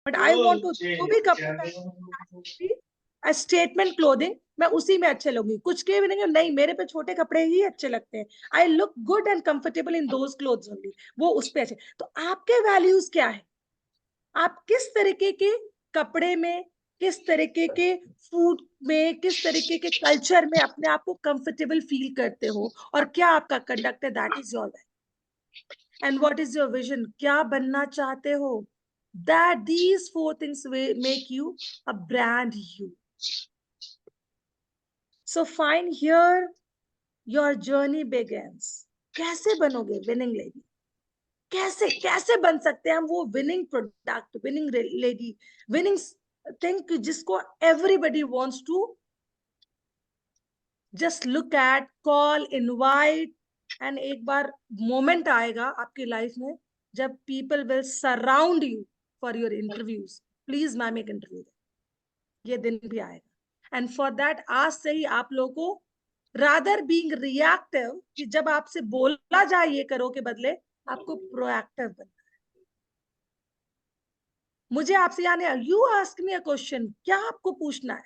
But I want to, जो भी कपड़े पहने स्टेटमेंट क्लोथिंग, मैं उसी में अच्छे लगूंगी। कुछ के भी नहीं, मेरे पे छोटे कपड़े ही अच्छे लगते हैं, I look good and comfortable in those clothes only, वो उस पे अच्छे। तो आपके वैल्यूज क्या है, आप किस तरीके के कपड़े में, किस तरीके के फूड में, किस तरीके के कल्चर में अपने आप को कंफर्टेबल फील करते हो, और क्या आपका कंडक्ट है, that is your life. And what is your vision, क्या बनना चाहते हो, that these four things make you a brand you. So fine here your journey begins. कैसे बनोगे विनिंग लेडी, कैसे कैसे बन सकते हैं हम वो winning product, winning lady, winning thing, जिसको everybody wants to just look at, call, invite. And एक बार मोमेंट आएगा आपकी लाइफ में जब people will surround you for your interviews, please ma'am एक इंटरव्यू दे, ये दिन भी आएगा। एंड फॉर दैट आज से ही आप लोगों को रादर बीइंग रिएक्टिव, कि जब आपसे बोला जाए ये करो के बदले आपको प्रोएक्टिव बनना। मुझे आपसे यानी you ask me a question, क्या आपको पूछना है,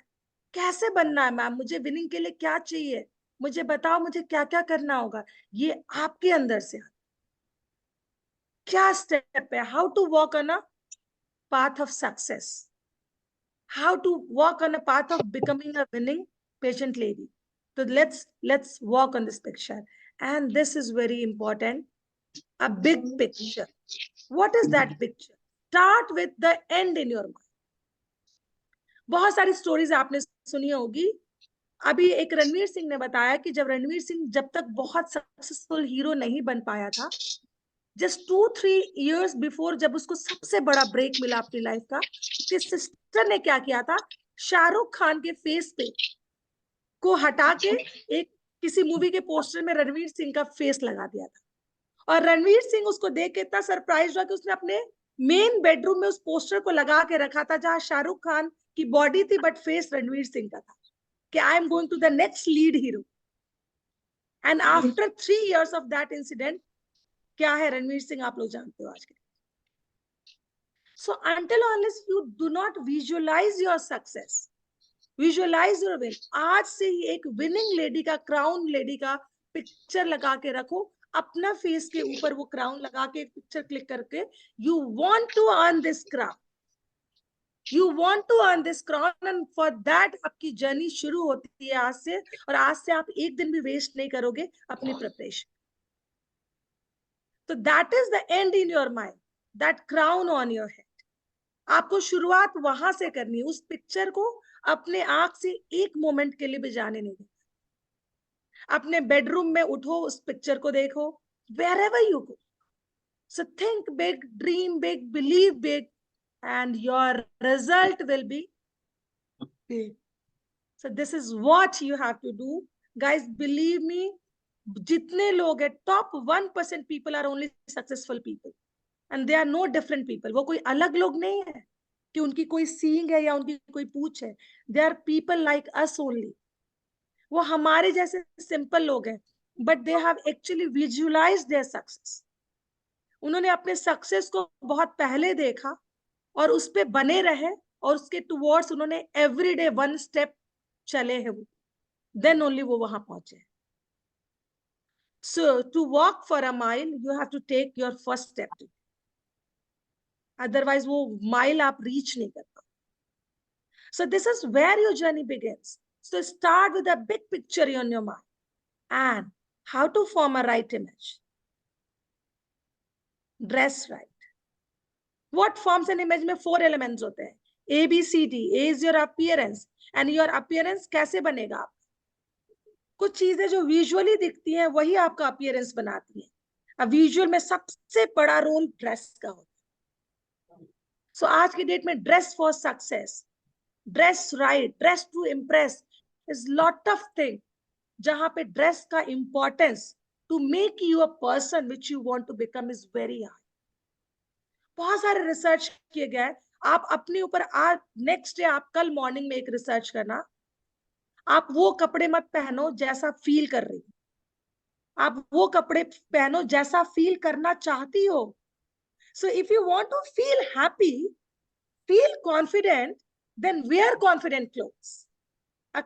कैसे बनना है मैम, मुझे विनिंग के लिए क्या चाहिए, मुझे बताओ मुझे क्या क्या करना होगा, ये आपके अंदर से क्या स्टेप है, how to walk on a path of success, how to walk on a path of becoming a winning patient lady. So let's walk on this picture, and this is very important, a big picture. What is that picture? Start with the end in your mind. बहुत सारी stories आपने सुनी होगी। अभी एक रणवीर सिंह ने बताया कि जब रणवीर सिंह जब तक बहुत सक्सेसफुल हीरो नहीं बन पाया था, जस्ट 2-3 years बिफोर, जब उसको सबसे बड़ा ब्रेक मिला अपनी लाइफ का, उसके सिस्टर ने क्या किया था, शाहरुख खान के फेस पे को हटा के एक किसी मूवी के पोस्टर में रणवीर सिंह का फेस लगा दिया था। और रणवीर सिंह उसको देख के इतना सरप्राइज हुआ कि उसने अपने मेन बेडरूम में उस पोस्टर को लगा के रखा था, जहां शाहरुख खान की बॉडी थी बट फेस रणवीर सिंह का था, कि I am going to the next lead hero. And after 3 years of that incident, क्या है रणवीर सिंह आप लोग जानते हो आज के। So until unless you do not visualize your success, visualize your win, आज से ही एक विनिंग लेडी का, क्राउन लेडी का पिक्चर लगा के रखो अपना फेस के ऊपर, वो क्राउन लगा के पिक्चर क्लिक करके, you want to earn this crown, you want to earn this crown, and for that आपकी जर्नी शुरू होती है आज से। और आज से आप एक दिन भी वेस्ट नहीं करोगे अपनी प्रिपरेशन। तो that is the and in your mind, that crown on your head. आपको शुरुआत वहां से करनी है, उस पिक्चर को अपने आंख से एक मोमेंट के लिए भी जाने नहीं देना। अपने बेडरूम में उठो, उस पिक्चर को देखो, wherever you go. So think big, dream big, believe big, and your result will be big. So this is what you have to do. Guys, believe me, जितने लोग हैं, top 1% people are only successful people. And they are no different people. वो कोई अलग लोग नहीं है कि उनकी कोई सींग है या उनकी कोई पूछ है। They are people like us only. वो हमारे जैसे सिंपल लोग हैं, but they have actually visualise their success. उन्होंने अपने सक्सेस को बहुत पहले देखा और उस पे बने रहे, और उसके टुवर्ड्स उन्होंने एवरीडे 1 step चले हैं, वो देन ओनली वो वहां पहुंचे। So to walk for a mile you have to take your first step, otherwise वो माइल आप रीच नहीं कर पाओगे। So this is where your journey begins. So start with a big picture on your mind and how to form a right image. Dress right. What forms an image में 4 elements होते हैं, A, B, C, D. A is your appearance, and your appearance कैसे बनेगा आप? कुछ चीजें जो visually दिखती हैं वही आपका अपीयरेंस बनाती हैं। अब विजुअल में सबसे बड़ा रोल ड्रेस का होता है। सो आज की डेट में dress for success, dress right, dress to impress is lot of thing, जहां पे ड्रेस का importance to make you a person which you want to become is very high. बहुत सारे रिसर्च किए गए, आप अपने ऊपर आज नेक्स्ट डे, आप कल मॉर्निंग में एक रिसर्च करना, आप वो कपड़े मत पहनो जैसा फील कर रही हो, आप वो कपड़े पहनो जैसा फील करना चाहती हो। So if you want to feel confident, then wear confident clothes.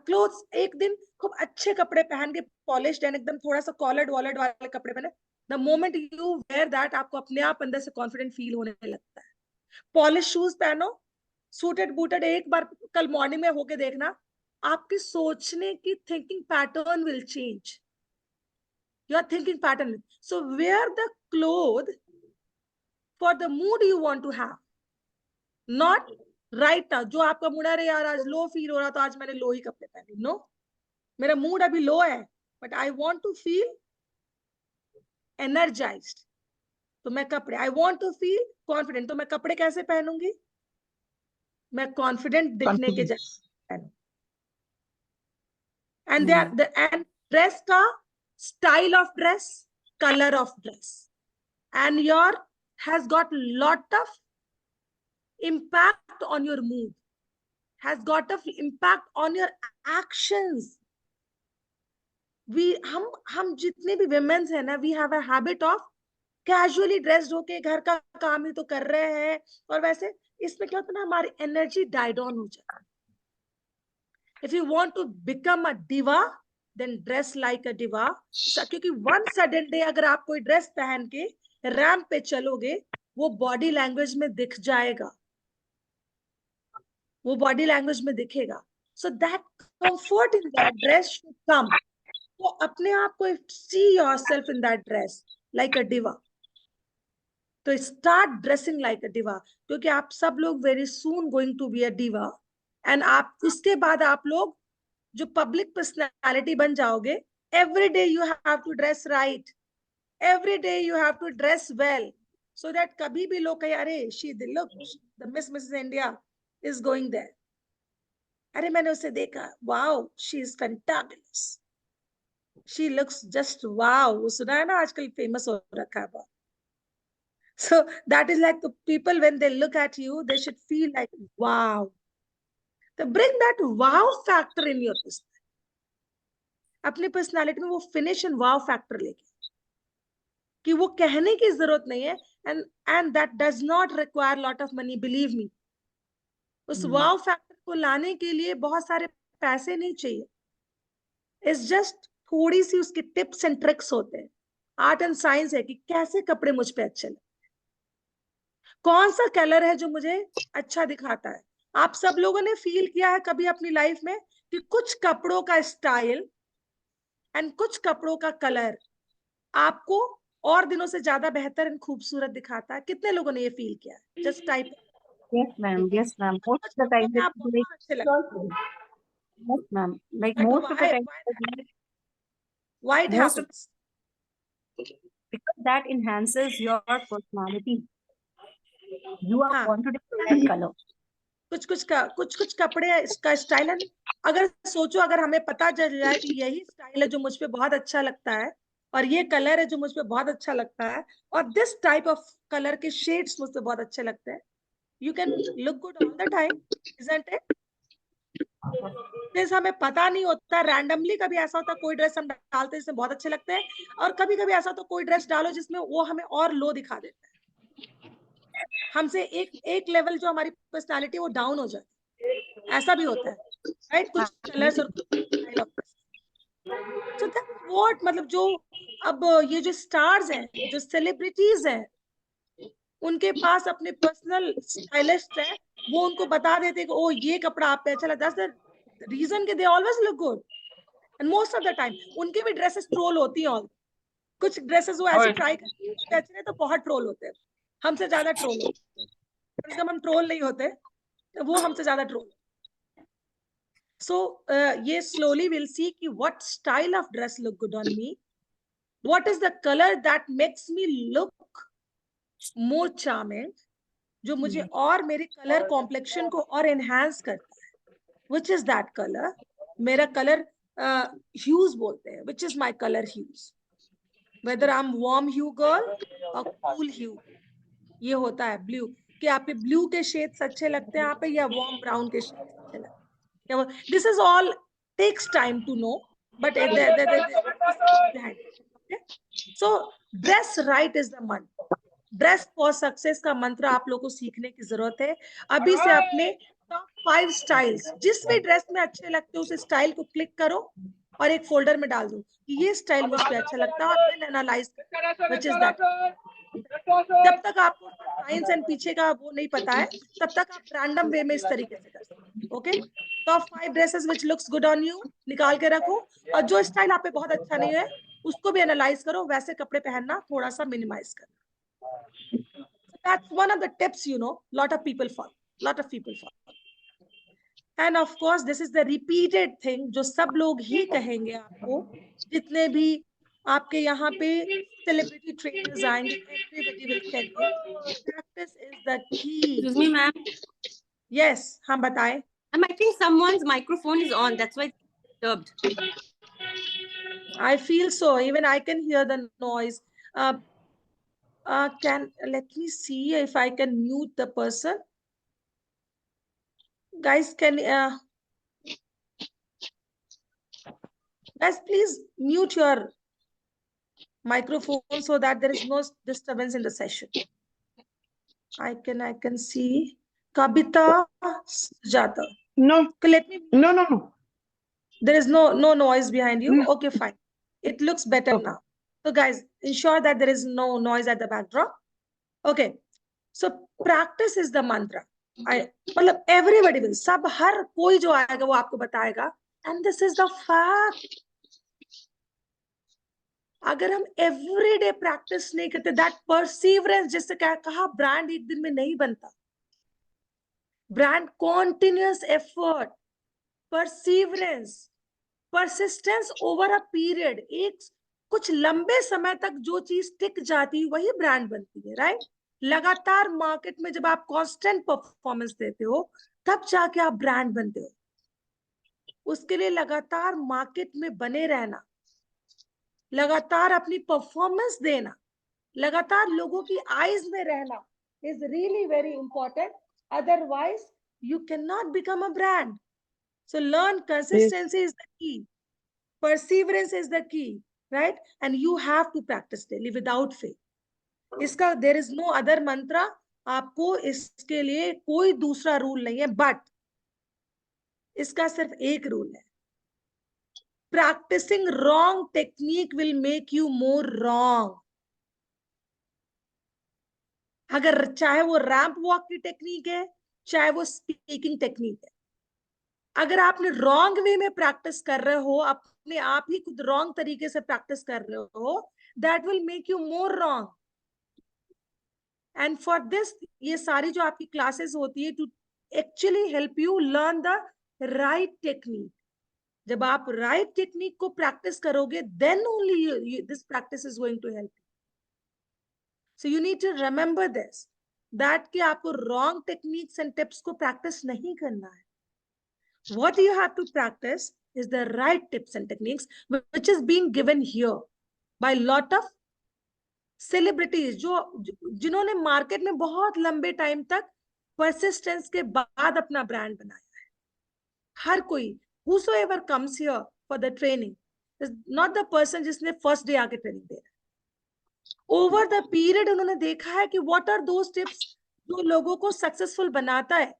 Clothes एक दिन खूब अच्छे कपड़े पहन के पॉलिश्ड एंड एकदम थोड़ा सा कॉलर्ड वॉलर्ड वाले कपड़े पहने, the moment you wear that आपको अपने आप अंदर से कॉन्फिडेंट फील होने लगता है. पॉलिश शूज पहनो, सूटेड बूटेड, एक बार कल मॉर्निंग में होके देखना, आपके सोचने की thinking pattern will change. Your thinking pattern. So wear the cloth for the mood you want to have, not right now. जो आपका मूड है, अरे यार आज लो फील हो रहा तो आज मैंने लो ही कपड़े पहने. नो, मेरा मूड अभी लो है but I want to feel energised, तो मैं कपड़े, I want to feel confident, तो मैं कपड़े कैसे पहनूंगी, मैं कॉन्फिडेंट दिखने के जैसे पहनूं. एंड एंड ड्रेस का style of dress, colour of dress, and your has got lot of impact on your mood, has got a impact on your actions. हम जितने भी women's है ना, we have a habit of casually dressed होके घर का काम ही तो कर रहे हैं, और वैसे इसमें क्या होता है ना, हमारी एनर्जी डाई डाउन हो जाती है. If you want to become a diva, then dress like a diva. क्योंकि one sudden day अगर आप कोई ड्रेस पहन के रैंप पे चलोगे, वो बॉडी लैंग्वेज में दिख जाएगा, वो बॉडी लैंग्वेज में दिखेगा. So that comfort in that dress should come. तो अपने आप को see yourself in that dress like a diva. तो start dressing like a diva, क्योंकि आप सब लोग very soon going to be a diva. And आप उसके बाद आप लोग जो पब्लिक पर्सनालिटी बन जाओगे, every day you have to dress right, every day you have to dress well, so that कभी भी लोग कहे अरे she look the Mrs India is going there. अरे मैंने उसे देखा, wow, she is fantabulous, she looks just wow. वो सुना है ना आजकल फेमस हो रखा है. So that is like the people when they look at you, they should feel like wow. So bring that wow factor in your personality. अपने personality में वो फिनिश एंड wow फैक्टर लेके, कि वो कहने की जरूरत नहीं है, and that does not require lot of money, believe me. उस वाव फैक्टर को लाने के लिए बहुत सारे पैसे नहीं चाहिए. इट्स जस्ट थोड़ी सी उसकी टिप्स एंड ट्रिक्स होते हैं. आर्ट एंड साइंस है कि कैसे कपड़े मुझ पे अच्छे लगते, कौन सा कलर है जो मुझे अच्छा दिखाता है. आप सब लोगों ने फील किया है कभी अपनी लाइफ में कि कुछ कपड़ों का स्टाइल एंड कुछ कपड़ों का कलर आपको और दिनों से ज्यादा बेहतर एंड खूबसूरत दिखाता है. कितने लोगों ने ये फील किया है? Just type. Yes, ma'am. Yes, ma'am. Most of the time, आपको like, कौन अच्छे लगते हैं? yes, ma'am. Like But most of the time, why it most of happens? because that enhances your personality. You are हाँ, confident in that color. कुछ कपड़े का style है. अगर सोचो, अगर हमें पता चल जाए कि यही स्टाइल है जो मुझ पे बहुत अच्छा लगता है, और ये कलर है जो मुझ पे बहुत अच्छा लगता है, और दिस टाइप ऑफ कलर के शेड्स मुझ पे बहुत अच्छे लगते हैं, you can look good all the time, isn't it? जैसे हमें पता नहीं होता, रैंडमली कभी ऐसा होता है कोई ड्रेस हम डालते हैं जिसमें बहुत अच्छे लगते हैं, और कभी कभी ऐसा होता है कोई ड्रेस डालो जिसमें वो हमें और लो दिखा देता है, हमसे एक लेवल जो हमारी पर्सनालिटी वो डाउन हो जाती है. ऐसा भी होता है, राइट? कुछ कलर्स और style of. So that what, मतलब जो अब ये जो स्टार्स हैं, जो सेलिब्रिटीज हैं, उनके पास अपने पर्सनल स्टाइलिस्ट है, वो उनको बता देते कि ओ ये कपड़ा आप पे अच्छा लगता है. दैट्स द रीजन कि they always look good, and most of the time उनकी भी ड्रेसेस ट्रोल होती हैं. कुछ ड्रेसेस वो ऐसे ट्राई करते हैं अच्छे, तो बहुत ट्रोल होते हैं, हमसे ज्यादा ट्रोल होते हैं. कम हम ट्रोल नहीं होते, वो हमसे ज्यादा ट्रोल. सो ये slowly we'll see कि what style of dress look good on me, what is the color that makes me look more charming, जो मुझे और मेरे कलर कॉम्प्लेक्शन को और एनहांस करता है. which is that color? मेरा कलर ह्यूज बोलते हैं, which is my color hues, whether I'm warm hue girl or cool hue. ये होता है ब्लू, कि आप पे ब्लू के शेड्स अच्छे लगते हैं आप पे, या वार्म ब्राउन के शेड्स अच्छे लगते हैं. This is all takes time to know, but this is behind. Okay? So dress right is the money. Dress for success का मंत्र आप लोगों को सीखने की जरूरत है। अभी से अपने टॉप 5 स्टाइल्स, जिस भी ड्रेस में अच्छे लगते हो उस स्टाइल को क्लिक करो और एक फोल्डर में डाल दो कि ये स्टाइल मुझ पे अच्छा लगता है, और then analyse which is that. जब तक आपको साइंस एंड पीछे का वो नहीं पता है, तब तक आप रैंडम वे में इस तरीके से कर सकते हैं। Okay, top 5 dresses which looks good on you निकाल के रखो, और जो स्टाइल आप पे बहुत अच्छा नहीं है उसको भी एनालाइज करो, वैसे कपड़े पहनना थोड़ा सा मिनिमाइज करो। So that's one of the tips, lot of people follow. And of course, this is the repeated thing जो सब लोग ही कहेंगे आपको, जितने भी आपके यहाँ पे celebrity trainers आएंगे, everybody will tell you, practice is the key. Excuse me, ma'am. Yes, हम बताएं. I think someone's microphone is on. That's why it's disturbed. I feel so. Even I can hear the noise. Let me see if I can mute the person. Guys, guys, please mute your microphone so that there is no disturbance in the session. I can see Kabita Sujata. No, Let me. no. There is no noise behind you. Okay, fine. It looks better now. So guys, ensure that there is no noise at the backdrop. Okay. So practice is the mantra. मतलब everybody will, सब हर कोई जो आएगा वो आपको बताएगा, and this is the fact. अगर हम एवरीडे प्रैक्टिस नहीं करते, दैट परसीवरेंस, जिससे क्या कहा, ब्रांड एक दिन में नहीं बनता। Brand continuous effort, perseverance, persistence over a period, एक कुछ लंबे समय तक जो चीज टिक जाती है वही ब्रांड बनती है, राइट? लगातार मार्केट में जब आप कांस्टेंट परफॉर्मेंस देते हो तब जाके आप ब्रांड बनते हो। उसके लिए लगातार मार्केट में बने रहना, लगातार अपनी परफॉर्मेंस देना, लगातार लोगों की आईज में रहना is really very important, otherwise you can not become a brand. So learn consistency is the key, perseverance is the key, right? And you have to practice daily without fail. इसका there is no other mantra, आपको इसके लिए कोई दूसरा rule नहीं है, but इसका सिर्फ एक रूल है, practicing wrong technique will make you more wrong. अगर चाहे वो रैंप वॉक की टेक्निक है, चाहे वो स्पीकिंग टेक्निक है, अगर आपने रॉन्ग वे में प्रैक्टिस कर रहे हो, अपने आप ही खुद रॉन्ग तरीके से प्रैक्टिस कर रहे हो, that will make you more wrong. And for this, ये सारी जो आपकी क्लासेस होती है to actually help you learn the right technique. जब आप राइट टेक्निक को प्रैक्टिस करोगे, then only this practice is going to help. So you need to remember this, that कि आपको रॉन्ग टेक्निक्स एंड टिप्स को practice नहीं करना है। What you have to practice is the right tips and techniques, which is being given here by lot of celebrities, जो जिन्होंने market में बहुत लंबे टाइम तक परसिस्टेंस के बाद अपना ब्रांड बनाया है। हर कोई whosoever comes here for the training is not the person जिसने फर्स्ट डे आके ट्रेनिंग दे रहा है। ओवर द पीरियड उन्होंने देखा है कि व्हाट आर दोज टिप्स जो लोगों को सक्सेसफुल बनाता है,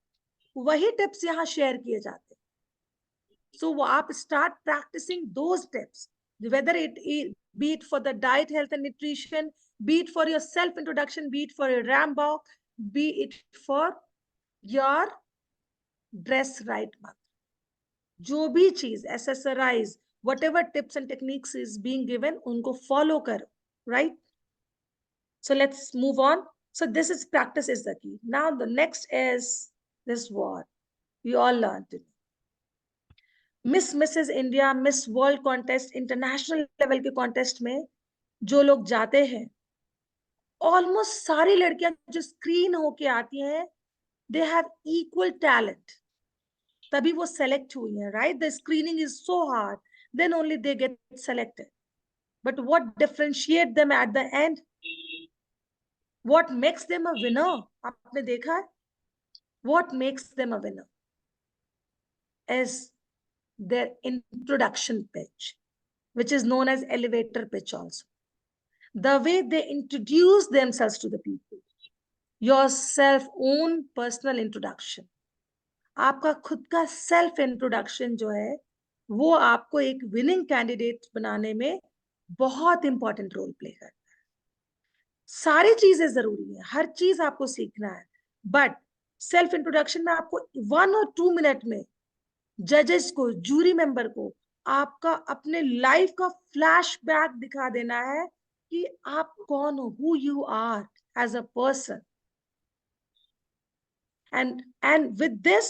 वही टिप्स यहाँ शेयर किए जाते हैं। So आप start practicing those tips, whether be it for the diet, health and nutrition, be it for your self introduction, be it for your ramp walk, be it for your dress right month. जो भी चीज accessorize, whatever tips and techniques is being given, उनको follow करो, right? So let's move on. So this is practice is the key. Now the next is this word we all learned today. Miss Mrs India, miss world contest, international level के contest में जो लोग जाते हैं, almost सारी लड़कियां जो screen होके आती हैं, दे हैव इक्वल टैलेंट, तभी वो सेलेक्ट हुई हैं, right? The screening is so hard, then only they get selected. But what differentiate them at the end, what makes them a winner, आपने देखा है? What makes them a winner is their introduction pitch, which is known as elevator pitch also. the way they introduce themselves to the people, your self own personal introduction. आपका खुद का self introduction जो है वो आपको एक winning candidate बनाने में बहुत इंपॉर्टेंट रोल प्ले करता है. सारी चीजें जरूरी है, हर चीज आपको सीखना है, बट सेल्फ इंट्रोडक्शन में आपको 1 और 2 मिनट में जजेस को, जूरी मेंबर को आपका अपने लाइफ का फ्लैशबैक दिखा देना है कि आप कौन हो, who you are as a person. And with this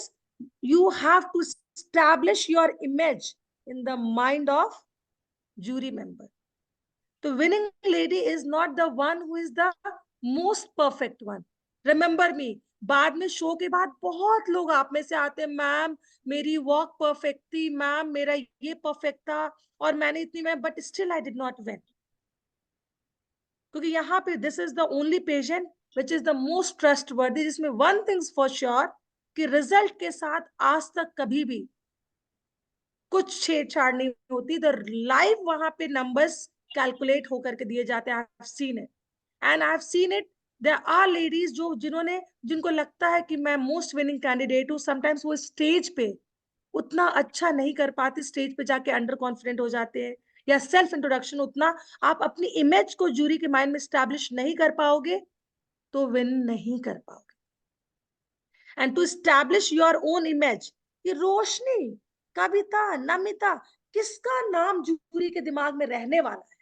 you have to establish your image in the mind of jury member. The winning lady is not the one who is the most perfect one. Remember me, बाद में show के बाद बहुत लोग आप में से आते हैं, मैम मेरी वॉक परफेक्ट थी, मैम मेरा ये परफेक्ट था और मैंने इतनी मैं, but still I did not win. क्योंकि यहाँ पे this is the only patient which is the most trustworthy, जिसमें वन थिंग्स फॉर श्योर कि रिजल्ट के साथ आज तक कभी भी कुछ छेड़छाड़ नहीं होती. द लाइव वहां पे नंबर्स कैलकुलेट होकर के दिए जाते हैं. I have seen it and I have seen it. There are ladies जो जिनको लगता है कि मैं मोस्ट विनिंग कैंडिडेट हूँ, समटाइम्स वो स्टेज पे उतना अच्छा नहीं कर पाती, स्टेज पे जाके अंडर कॉन्फिडेंट हो जाते हैं, या सेल्फ इंट्रोडक्शन उतना आप अपनी इमेज को जूरी के माइंड में स्टैब्लिश नहीं कर पाओगे तो विन नहीं कर पाओगे. And to establish your own image, ये रोशनी, कविता, नमिता, किसका नाम जूरी के दिमाग में रहने वाला है?